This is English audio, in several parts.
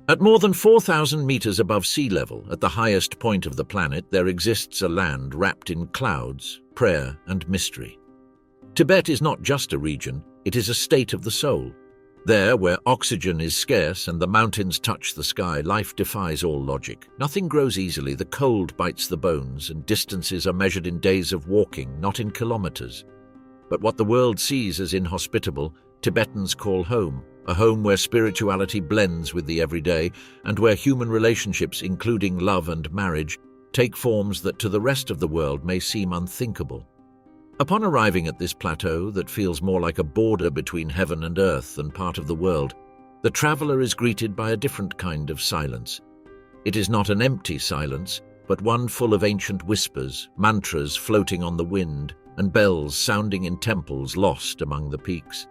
At more than 4,000 meters above sea level, at the highest point of the planet, there exists a land wrapped in clouds, prayer, and mystery. Tibet is not just a region, it is a state of the soul. There, where oxygen is scarce and the mountains touch the sky, life defies all logic. Nothing grows easily, the cold bites the bones, and distances are measured in days of walking, not in kilometers. But what the world sees as inhospitable, Tibetans call home, a home where spirituality blends with the everyday, and where human relationships, including love and marriage, take forms that to the rest of the world may seem unthinkable. Upon arriving at this plateau that feels more like a border between heaven and earth than part of the world, the traveler is greeted by a different kind of silence. It is not an empty silence, but one full of ancient whispers, mantras floating on the wind, and bells sounding in temples lost among the peaks.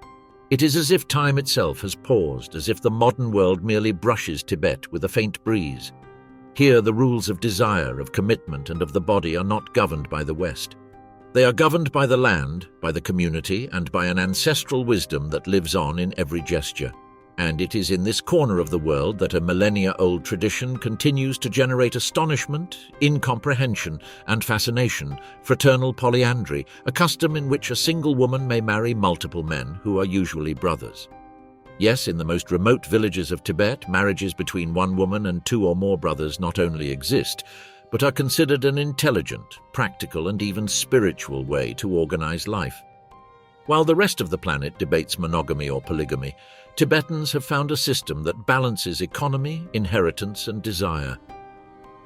It is as if time itself has paused, as if the modern world merely brushes Tibet with a faint breeze. Here the rules of desire, of commitment, and of the body are not governed by the West. They are governed by the land, by the community, and by an ancestral wisdom that lives on in every gesture. And it is in this corner of the world that a millennia-old tradition continues to generate astonishment, incomprehension, and fascination, fraternal polyandry, a custom in which a single woman may marry multiple men who are usually brothers. Yes, in the most remote villages of Tibet, marriages between one woman and two or more brothers not only exist, but are considered an intelligent, practical, and even spiritual way to organize life. While the rest of the planet debates monogamy or polygamy, Tibetans have found a system that balances economy, inheritance, and desire.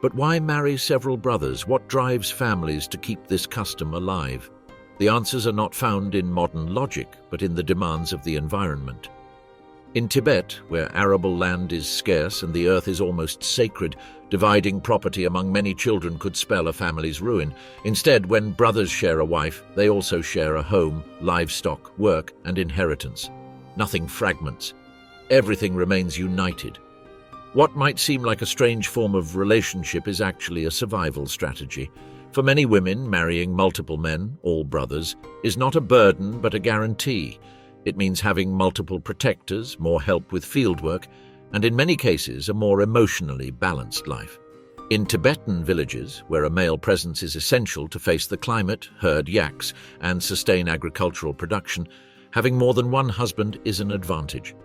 But why marry several brothers? What drives families to keep this custom alive? The answers are not found in modern logic, but in the demands of the environment. In Tibet, where arable land is scarce and the earth is almost sacred, dividing property among many children could spell a family's ruin. Instead, when brothers share a wife, they also share a home, livestock, work, and inheritance. Nothing fragments. Everything remains united. What might seem like a strange form of relationship is actually a survival strategy. For many women, marrying multiple men, all brothers, is not a burden but a guarantee. It means having multiple protectors, more help with fieldwork, and in many cases a more emotionally balanced life. In Tibetan villages, where a male presence is essential to face the climate, herd yaks, and sustain agricultural production, having more than one husband is an advantage.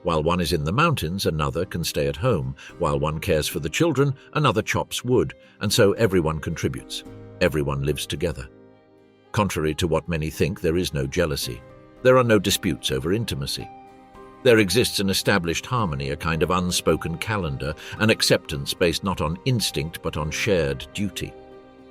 While one is in the mountains, another can stay at home. While one cares for the children, another chops wood, and so everyone contributes. Everyone lives together. Contrary to what many think, there is no jealousy. There are no disputes over intimacy. There exists an established harmony, a kind of unspoken calendar, an acceptance based not on instinct but on shared duty.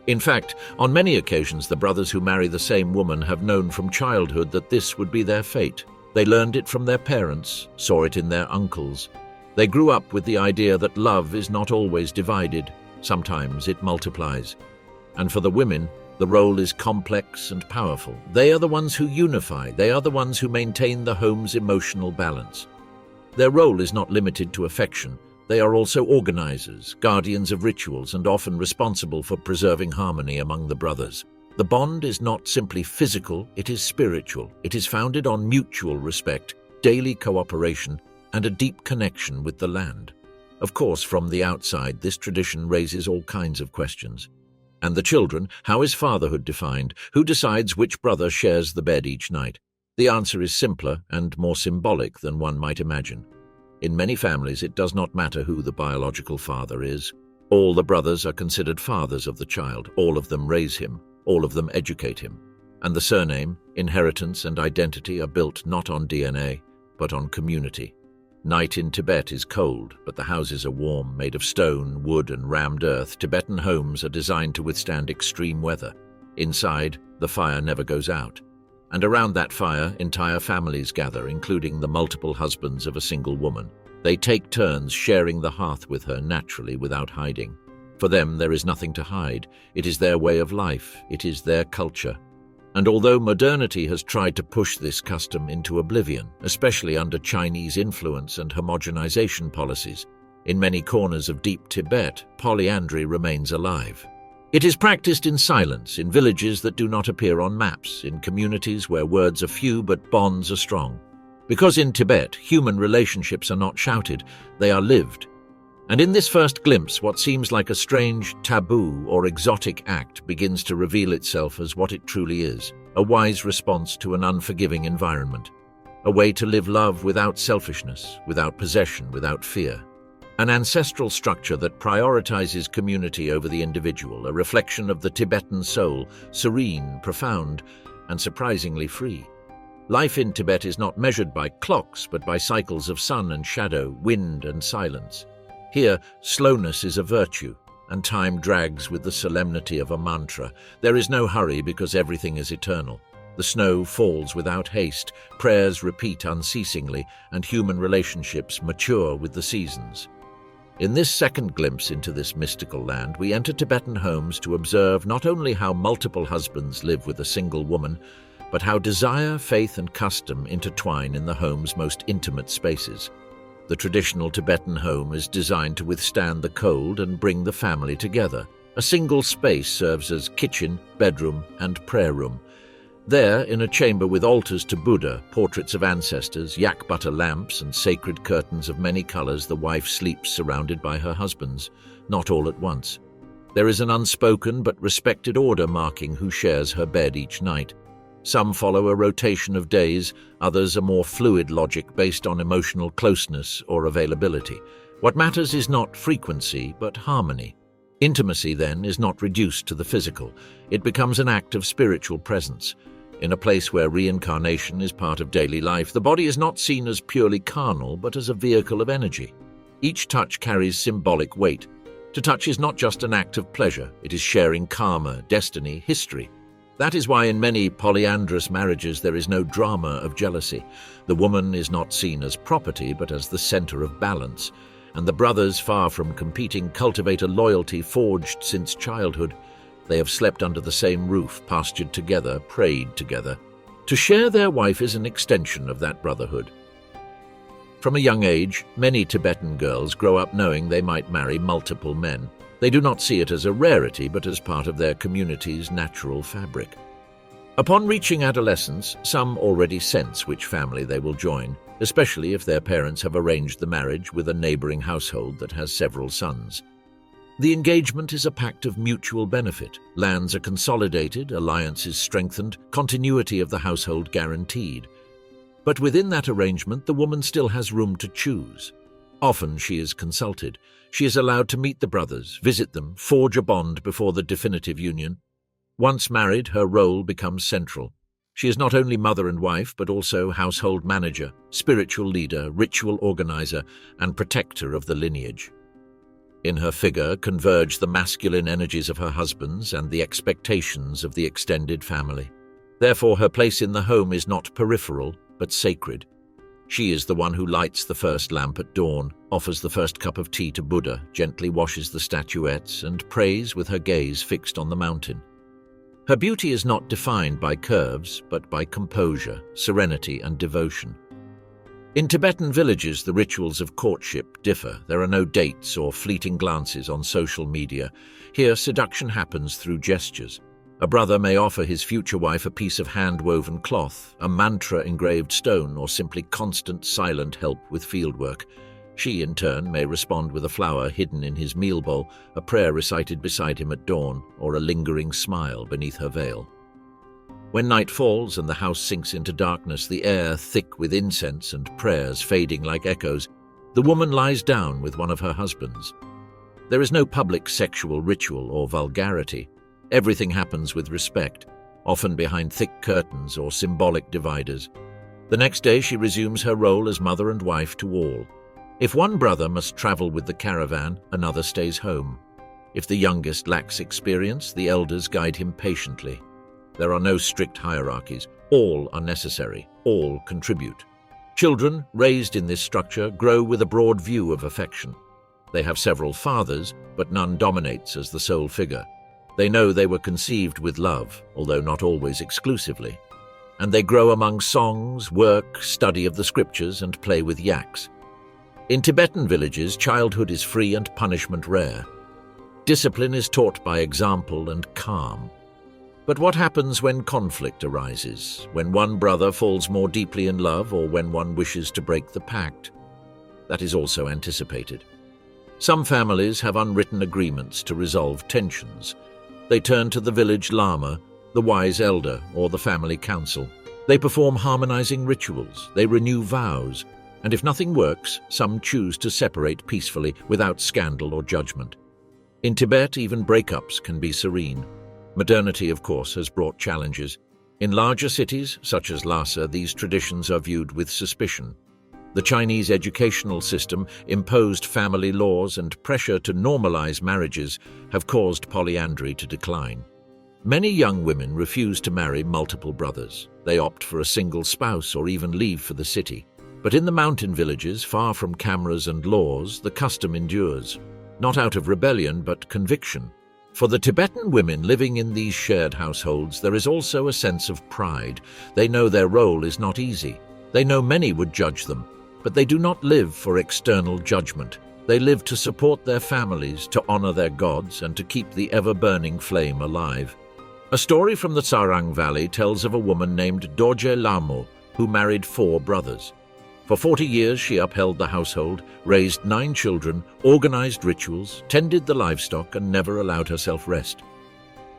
In fact, on many occasions the brothers who marry the same woman have known from childhood that this would be their fate. They learned it from their parents, saw it in their uncles. They grew up with the idea that love is not always divided, sometimes it multiplies. And for the women, the role is complex and powerful. They are the ones who unify, they are the ones who maintain the home's emotional balance. Their role is not limited to affection. They are also organizers, guardians of rituals, and often responsible for preserving harmony among the brothers. The bond is not simply physical, it is spiritual. It is founded on mutual respect, daily cooperation, and a deep connection with the land. Of course, from the outside, this tradition raises all kinds of questions. And the children, how is fatherhood defined? Who decides which brother shares the bed each night? The answer is simpler and more symbolic than one might imagine. In many families, it does not matter who the biological father is. All the brothers are considered fathers of the child. All of them raise him. All of them educate him. And the surname, inheritance, and identity are built not on DNA, but on community. Night in Tibet is cold, but the houses are warm, made of stone, wood, and rammed earth. Tibetan homes are designed to withstand extreme weather. Inside, the fire never goes out. And around that fire, entire families gather, including the multiple husbands of a single woman. They take turns sharing the hearth with her naturally, without hiding. For them, there is nothing to hide. It is their way of life. It is their culture. And although modernity has tried to push this custom into oblivion, especially under Chinese influence and homogenization policies, in many corners of deep Tibet, polyandry remains alive. It is practiced in silence, in villages that do not appear on maps, in communities where words are few but bonds are strong. Because in Tibet, human relationships are not shouted, they are lived. And in this first glimpse, what seems like a strange, taboo, or exotic act begins to reveal itself as what it truly is, a wise response to an unforgiving environment. A way to live love without selfishness, without possession, without fear. An ancestral structure that prioritizes community over the individual, a reflection of the Tibetan soul, serene, profound, and surprisingly free. Life in Tibet is not measured by clocks, but by cycles of sun and shadow, wind and silence. Here, slowness is a virtue, and time drags with the solemnity of a mantra. There is no hurry because everything is eternal. The snow falls without haste, prayers repeat unceasingly, and human relationships mature with the seasons. In this second glimpse into this mystical land, we enter Tibetan homes to observe not only how multiple husbands live with a single woman, but how desire, faith, and custom intertwine in the home's most intimate spaces. The traditional Tibetan home is designed to withstand the cold and bring the family together. A single space serves as kitchen, bedroom, and prayer room. There, in a chamber with altars to Buddha, portraits of ancestors, yak butter lamps, and sacred curtains of many colors, the wife sleeps surrounded by her husbands, not all at once. There is an unspoken but respected order marking who shares her bed each night. Some follow a rotation of days, others a more fluid logic based on emotional closeness or availability. What matters is not frequency, but harmony. Intimacy, then, is not reduced to the physical. It becomes an act of spiritual presence. In a place where reincarnation is part of daily life, the body is not seen as purely carnal, but as a vehicle of energy. Each touch carries symbolic weight. To touch is not just an act of pleasure, it is sharing karma, destiny, history. That is why in many polyandrous marriages there is no drama of jealousy. The woman is not seen as property, but as the center of balance. And the brothers, far from competing, cultivate a loyalty forged since childhood. They have slept under the same roof, pastured together, prayed together. To share their wife is an extension of that brotherhood. From a young age, many Tibetan girls grow up knowing they might marry multiple men. They do not see it as a rarity, but as part of their community's natural fabric. Upon reaching adolescence, some already sense which family they will join, especially if their parents have arranged the marriage with a neighboring household that has several sons. The engagement is a pact of mutual benefit. Lands are consolidated, alliances strengthened, continuity of the household guaranteed. But within that arrangement, the woman still has room to choose. Often she is consulted. She is allowed to meet the brothers, visit them, forge a bond before the definitive union. Once married, her role becomes central. She is not only mother and wife, but also household manager, spiritual leader, ritual organizer, and protector of the lineage. In her figure converge the masculine energies of her husbands and the expectations of the extended family. Therefore, her place in the home is not peripheral, but sacred. She is the one who lights the first lamp at dawn, offers the first cup of tea to Buddha, gently washes the statuettes, and prays with her gaze fixed on the mountain. Her beauty is not defined by curves, but by composure, serenity, and devotion. In Tibetan villages, the rituals of courtship differ. There are no dates or fleeting glances on social media. Here, seduction happens through gestures. A brother may offer his future wife a piece of hand-woven cloth, a mantra-engraved stone, or simply constant, silent help with fieldwork. She, in turn, may respond with a flower hidden in his meal bowl, a prayer recited beside him at dawn, or a lingering smile beneath her veil. When night falls and the house sinks into darkness, the air thick with incense and prayers fading like echoes, the woman lies down with one of her husbands. There is no public sexual ritual or vulgarity. Everything happens with respect, often behind thick curtains or symbolic dividers. The next day she resumes her role as mother and wife to all. If one brother must travel with the caravan, another stays home. If the youngest lacks experience, the elders guide him patiently. There are no strict hierarchies. All are necessary. All contribute. Children, raised in this structure, grow with a broad view of affection. They have several fathers, but none dominates as the sole figure. They know they were conceived with love, although not always exclusively. And they grow among songs, work, study of the scriptures, and play with yaks. In Tibetan villages, childhood is free and punishment rare. Discipline is taught by example and calm. But what happens when conflict arises, when one brother falls more deeply in love or when one wishes to break the pact? That is also anticipated. Some families have unwritten agreements to resolve tensions. They turn to the village lama, the wise elder, or the family council. They perform harmonizing rituals, they renew vows, and if nothing works, some choose to separate peacefully without scandal or judgment. In Tibet, even breakups can be serene. Modernity, of course, has brought challenges. In larger cities, such as Lhasa, these traditions are viewed with suspicion. The Chinese educational system, imposed family laws, and pressure to normalize marriages have caused polyandry to decline. Many young women refuse to marry multiple brothers. They opt for a single spouse or even leave for the city. But in the mountain villages, far from cameras and laws, the custom endures. Not out of rebellion, but conviction. For the Tibetan women living in these shared households, there is also a sense of pride. They know their role is not easy. They know many would judge them, but they do not live for external judgment. They live to support their families, to honor their gods, and to keep the ever-burning flame alive. A story from the Sarang Valley tells of a woman named Dorje Lamo, who married 4 brothers. For 40 years she upheld the household, raised 9 children, organized rituals, tended the livestock, and never allowed herself rest.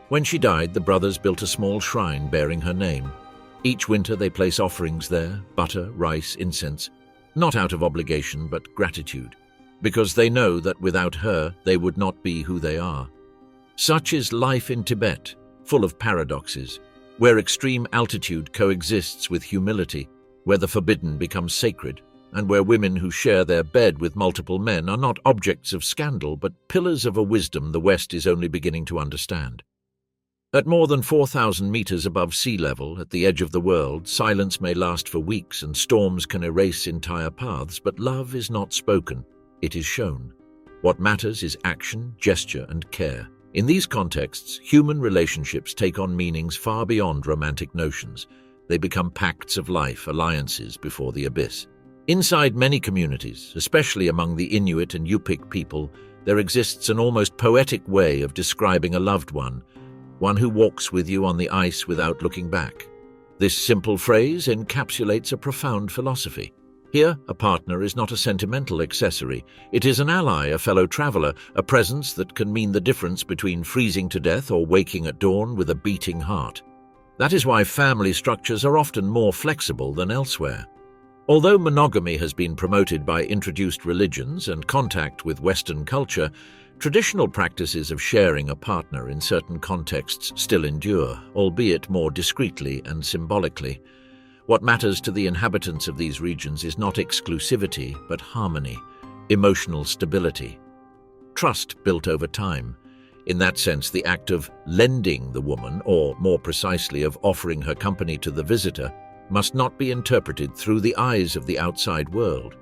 When she died, the brothers built a small shrine bearing her name. Each winter they place offerings there, butter, rice, incense, not out of obligation but gratitude, because they know that without her they would not be who they are. Such is life in Tibet, full of paradoxes, where extreme altitude coexists with humility, where the forbidden becomes sacred, and where women who share their bed with multiple men are not objects of scandal but pillars of a wisdom the West is only beginning to understand. At more than 4,000 meters above sea level, at the edge of the world, silence may last for weeks and storms can erase entire paths, but love is not spoken, it is shown. What matters is action, gesture, and care. In these contexts, human relationships take on meanings far beyond romantic notions. They become pacts of life, alliances before the abyss. Inside many communities, especially among the Inuit and Yupik people, there exists an almost poetic way of describing a loved one who walks with you on the ice without looking back. This simple phrase encapsulates a profound philosophy. Here, a partner is not a sentimental accessory. It is an ally, a fellow traveler, a presence that can mean the difference between freezing to death or waking at dawn with a beating heart. That is why family structures are often more flexible than elsewhere. Although monogamy has been promoted by introduced religions and contact with Western culture, traditional practices of sharing a partner in certain contexts still endure, albeit more discreetly and symbolically. What matters to the inhabitants of these regions is not exclusivity, but harmony, emotional stability, trust built over time. In that sense, the act of lending the woman, or more precisely of offering her company to the visitor, must not be interpreted through the eyes of the outside world.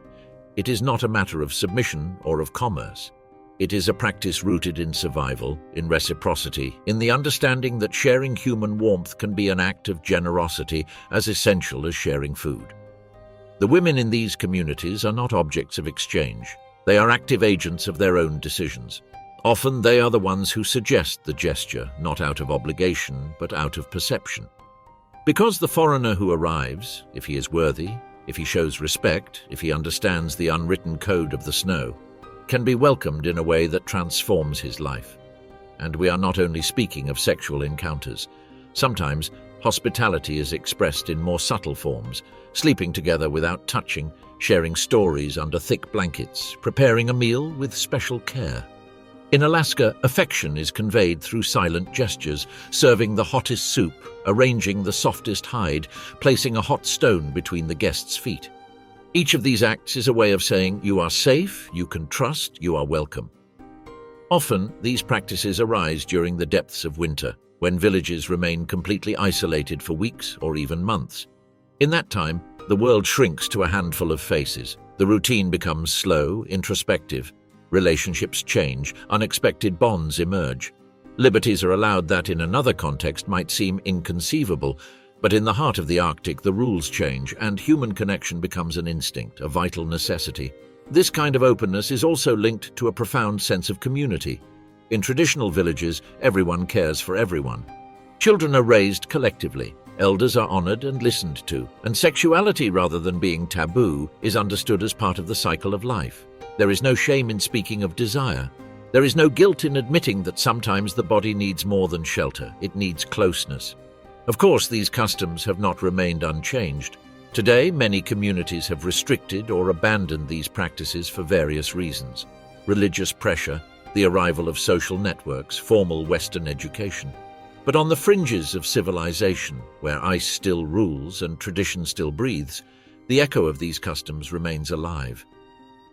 It is not a matter of submission or of commerce. It is a practice rooted in survival, in reciprocity, in the understanding that sharing human warmth can be an act of generosity as essential as sharing food. The women in these communities are not objects of exchange. They are active agents of their own decisions. Often they are the ones who suggest the gesture, not out of obligation, but out of perception. Because the foreigner who arrives, if he is worthy, if he shows respect, if he understands the unwritten code of the snow, can be welcomed in a way that transforms his life. And we are not only speaking of sexual encounters. Sometimes hospitality is expressed in more subtle forms, sleeping together without touching, sharing stories under thick blankets, preparing a meal with special care. In Alaska, affection is conveyed through silent gestures, serving the hottest soup, arranging the softest hide, placing a hot stone between the guest's feet. Each of these acts is a way of saying you are safe, you can trust, you are welcome. Often, these practices arise during the depths of winter, when villages remain completely isolated for weeks or even months. In that time, the world shrinks to a handful of faces. The routine becomes slow, introspective. Relationships change, unexpected bonds emerge. Liberties are allowed that in another context might seem inconceivable, but in the heart of the Arctic the rules change and human connection becomes an instinct, a vital necessity. This kind of openness is also linked to a profound sense of community. In traditional villages, everyone cares for everyone. Children are raised collectively, elders are honored and listened to, and sexuality, rather than being taboo, is understood as part of the cycle of life. There is no shame in speaking of desire. There is no guilt in admitting that sometimes the body needs more than shelter, it needs closeness. Of course, these customs have not remained unchanged. Today, many communities have restricted or abandoned these practices for various reasons. Religious pressure, the arrival of social networks, formal Western education. But on the fringes of civilization, where ice still rules and tradition still breathes, the echo of these customs remains alive.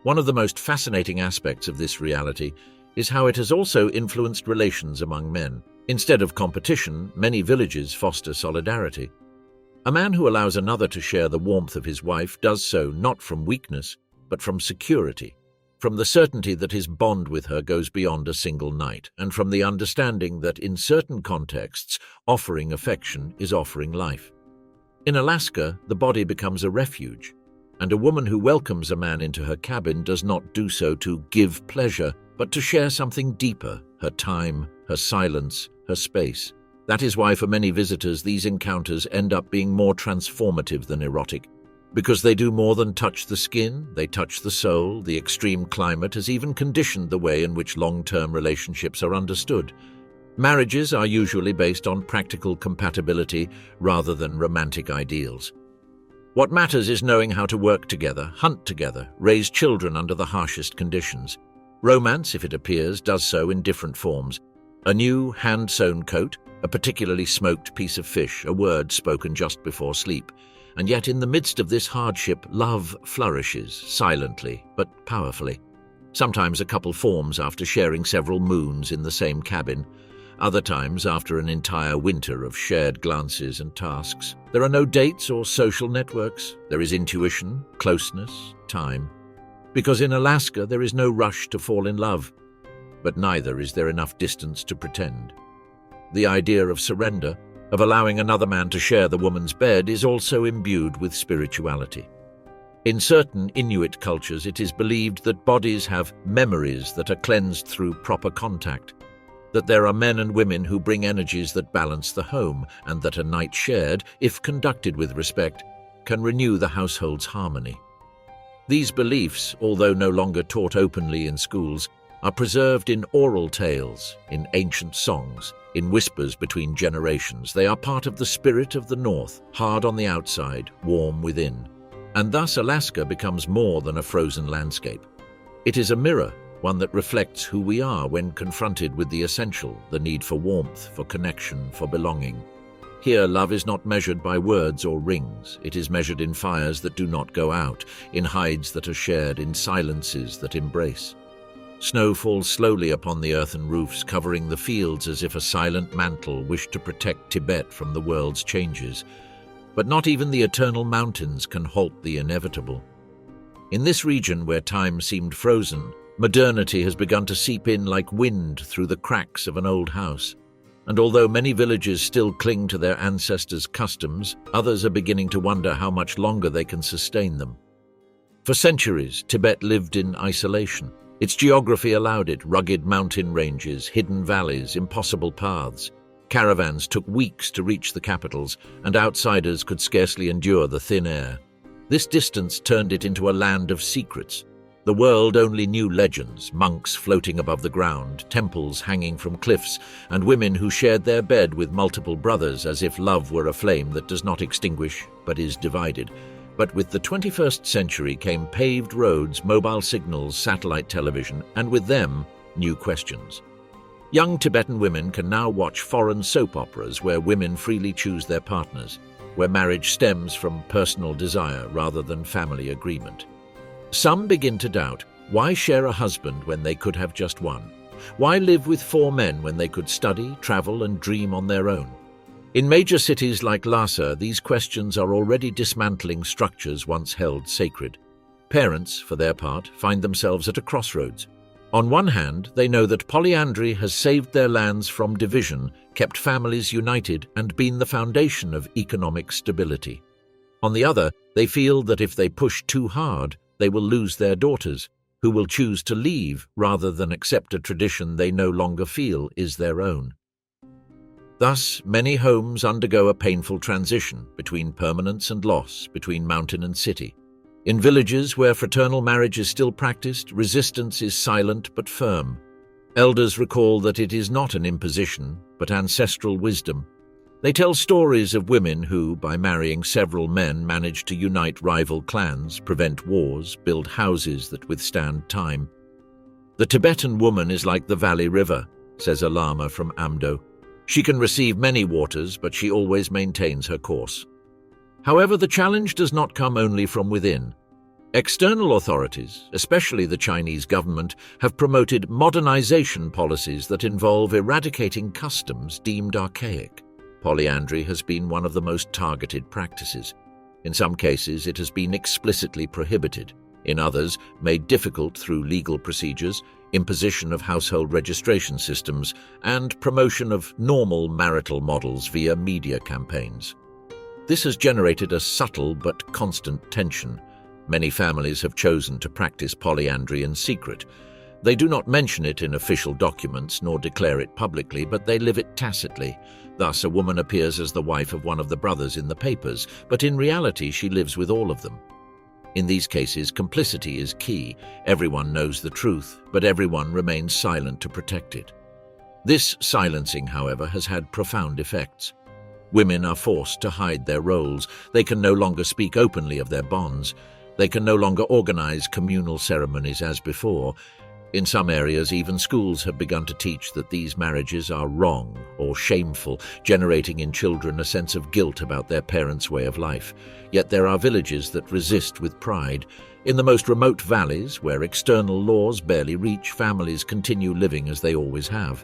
One of the most fascinating aspects of this reality is how it has also influenced relations among men. Instead of competition, many villages foster solidarity. A man who allows another to share the warmth of his wife does so not from weakness, but from security, from the certainty that his bond with her goes beyond a single night, and from the understanding that in certain contexts, offering affection is offering life. In Alaska, the body becomes a refuge, and a woman who welcomes a man into her cabin does not do so to give pleasure, but to share something deeper, her time, her silence, her space. That is why for many visitors these encounters end up being more transformative than erotic. Because they do more than touch the skin, they touch the soul. The extreme climate has even conditioned the way in which long-term relationships are understood. Marriages are usually based on practical compatibility rather than romantic ideals. What matters is knowing how to work together, hunt together, raise children under the harshest conditions. Romance, if it appears, does so in different forms. A new hand-sewn coat, a particularly smoked piece of fish, a word spoken just before sleep. And yet in the midst of this hardship, love flourishes, silently but powerfully. Sometimes a couple forms after sharing several moons in the same cabin, other times after an entire winter of shared glances and tasks. There are no dates or social networks. There is intuition, closeness, time. Because in Alaska there is no rush to fall in love, but neither is there enough distance to pretend. The idea of surrender, of allowing another man to share the woman's bed, is also imbued with spirituality. In certain Inuit cultures, it is believed that bodies have memories that are cleansed through proper contact, that there are men and women who bring energies that balance the home, and that a night shared, if conducted with respect, can renew the household's harmony. These beliefs, although no longer taught openly in schools, are preserved in oral tales, in ancient songs, in whispers between generations. They are part of the spirit of the North, hard on the outside, warm within. And thus Alaska becomes more than a frozen landscape. It is a mirror, one that reflects who we are when confronted with the essential, the need for warmth, for connection, for belonging. Here, love is not measured by words or rings. It is measured in fires that do not go out, in hides that are shared, in silences that embrace. Snow falls slowly upon the earthen roofs, covering the fields as if a silent mantle wished to protect Tibet from the world's changes. But not even the eternal mountains can halt the inevitable. In this region where time seemed frozen, modernity has begun to seep in like wind through the cracks of an old house. And although many villages still cling to their ancestors' customs, others are beginning to wonder how much longer they can sustain them. For centuries, Tibet lived in isolation. Its geography allowed it: rugged mountain ranges, hidden valleys, impossible paths. Caravans took weeks to reach the capitals, and outsiders could scarcely endure the thin air. This distance turned it into a land of secrets. The world only knew legends, monks floating above the ground, temples hanging from cliffs, and women who shared their bed with multiple brothers, as if love were a flame that does not extinguish, but is divided. But with the 21st century came paved roads, mobile signals, satellite television, and with them, new questions. Young Tibetan women can now watch foreign soap operas where women freely choose their partners, where marriage stems from personal desire rather than family agreement. Some begin to doubt, why share a husband when they could have just one? Why live with 4 men when they could study, travel, and dream on their own? In major cities like Lhasa, these questions are already dismantling structures once held sacred. Parents, for their part, find themselves at a crossroads. On one hand, they know that polyandry has saved their lands from division, kept families united, and been the foundation of economic stability. On the other, they feel that if they push too hard, they will lose their daughters, who will choose to leave rather than accept a tradition they no longer feel is their own. Thus, many homes undergo a painful transition between permanence and loss, between mountain and city. In villages where fraternal marriage is still practiced, resistance is silent but firm. Elders recall that it is not an imposition, but ancestral wisdom. They tell stories of women who, by marrying several men, managed to unite rival clans, prevent wars, build houses that withstand time. The Tibetan woman is like the Valley River, says a lama from Amdo. She can receive many waters, but she always maintains her course. However, the challenge does not come only from within. External authorities, especially the Chinese government, have promoted modernization policies that involve eradicating customs deemed archaic. Polyandry has been one of the most targeted practices. In some cases, it has been explicitly prohibited. In others, made difficult through legal procedures, imposition of household registration systems, and promotion of normal marital models via media campaigns. This has generated a subtle but constant tension. Many families have chosen to practice polyandry in secret. They do not mention it in official documents nor declare it publicly, but they live it tacitly. Thus, a woman appears as the wife of one of the brothers in the papers, but in reality she lives with all of them. In these cases, complicity is key. Everyone knows the truth, but everyone remains silent to protect it. This silencing, however, has had profound effects. Women are forced to hide their roles. They can no longer speak openly of their bonds. They can no longer organize communal ceremonies as before. In some areas, even schools have begun to teach that these marriages are wrong or shameful, generating in children a sense of guilt about their parents' way of life. Yet there are villages that resist with pride. In the most remote valleys, where external laws barely reach, families continue living as they always have.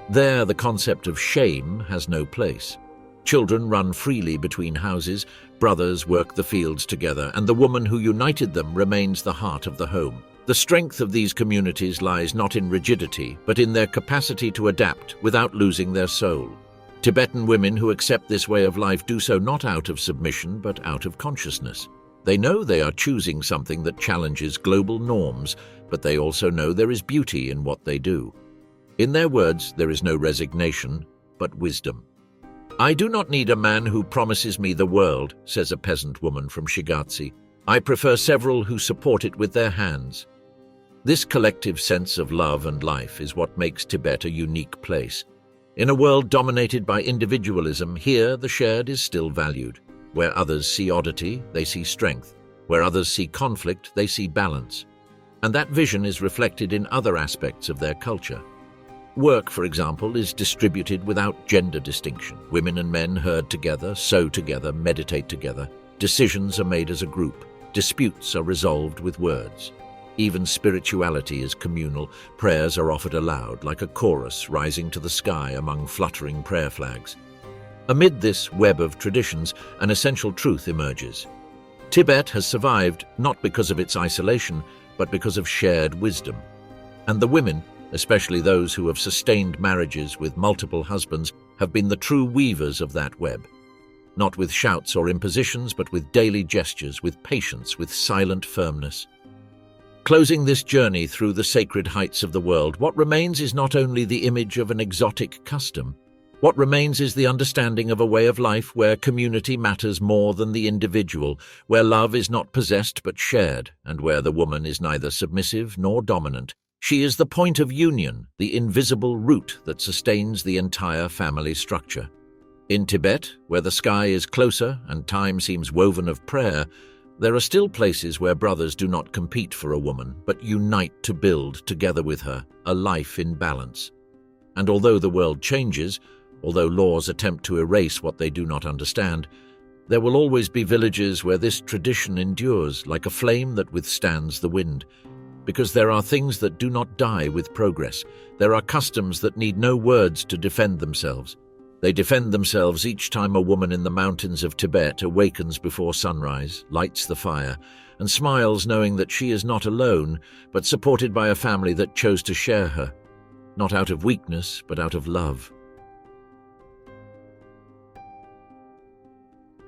There, the concept of shame has no place. Children run freely between houses, brothers work the fields together, and the woman who united them remains the heart of the home. The strength of these communities lies not in rigidity, but in their capacity to adapt without losing their soul. Tibetan women who accept this way of life do so not out of submission, but out of consciousness. They know they are choosing something that challenges global norms, but they also know there is beauty in what they do. In their words, there is no resignation, but wisdom. "I do not need a man who promises me the world," says a peasant woman from Shigatse. "I prefer several who support it with their hands." This collective sense of love and life is what makes Tibet a unique place. In a world dominated by individualism, here the shared is still valued. Where others see oddity, they see strength. Where others see conflict, they see balance. And that vision is reflected in other aspects of their culture. Work, for example, is distributed without gender distinction. Women and men herd together, sew together, meditate together. Decisions are made as a group. Disputes are resolved with words. Even spirituality is communal. Prayers are offered aloud, like a chorus rising to the sky among fluttering prayer flags. Amid this web of traditions, an essential truth emerges. Tibet has survived not because of its isolation, but because of shared wisdom. And the women, especially those who have sustained marriages with multiple husbands, have been the true weavers of that web. Not with shouts or impositions, but with daily gestures, with patience, with silent firmness. Closing this journey through the sacred heights of the world, what remains is not only the image of an exotic custom. What remains is the understanding of a way of life where community matters more than the individual, where love is not possessed but shared, and where the woman is neither submissive nor dominant. She is the point of union, the invisible root that sustains the entire family structure. In Tibet, where the sky is closer and time seems woven of prayer, there are still places where brothers do not compete for a woman, but unite to build, together with her, a life in balance. And although the world changes, although laws attempt to erase what they do not understand, there will always be villages where this tradition endures like a flame that withstands the wind. Because there are things that do not die with progress. There are customs that need no words to defend themselves. They defend themselves each time a woman in the mountains of Tibet awakens before sunrise, lights the fire, and smiles knowing that she is not alone, but supported by a family that chose to share her, not out of weakness, but out of love.